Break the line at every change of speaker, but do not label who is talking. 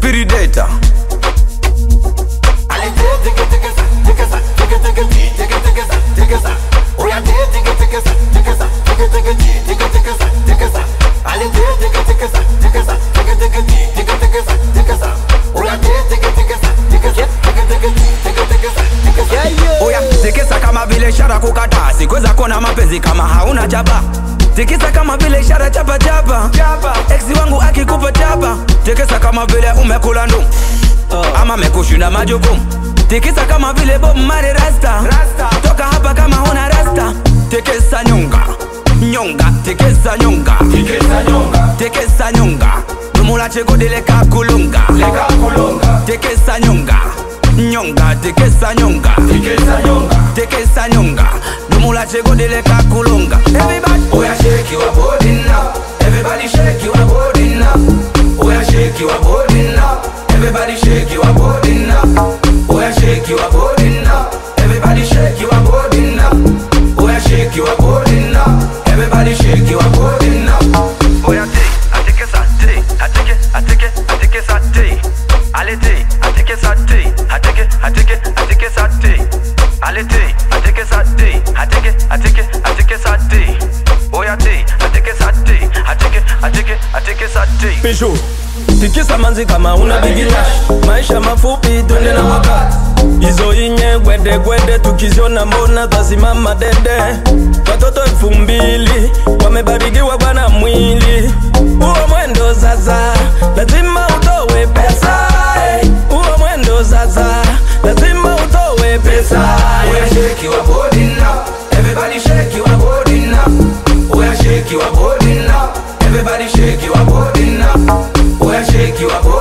Predator. Oya, tikisa kama vile ishara kukataa, sikweza kona mapenzi kama hauna chapa. Tikisa kama vile ishara chapa chapa. Ex wangu akikupa chapa. Tikisa kama vile umekula ndu ama mekushinda majukumu. Tikisa kama vile Bob Marley rasta. Toka hapa kama huna rasta. Tikisa nyonga, nyonga, tikisa nyonga. Tikisa nyonga, numula cheko dele kakulunga. Tikisa nyonga, nyonga, tikisa nyonga. Tikisa nyonga, numula cheko dele kakulunga. Everybody,
oh yeah, shake your body now. Everybody shake your body now. Oh yeah, shake your body now. Everybody shake your body now. Oh yeah, shake your body now. Everybody shake your body now. Oh yeah, shake your body now. Everybody shake your body now.
oh yeah, I take it, I take it, allez I take it, I take it, allez I take it, oh yeah, I take it,
Pishu, tikisa manzi kama una bigila. Maisha mafupi twende na wakati. Izo inye gwede gwede tukiziona mbona twasimama dede. Watoto 2000 wamebarikiwa bwana mwili. Uo mwendo sasa lazima utowe pesa. Uo mwendo sasa lazima utowe pesa.
Oh yeah, shake your body now. Everybody shake your body now. Oh yeah, shake your body now. Everybody shake your body now. Oh yeah, shake your body.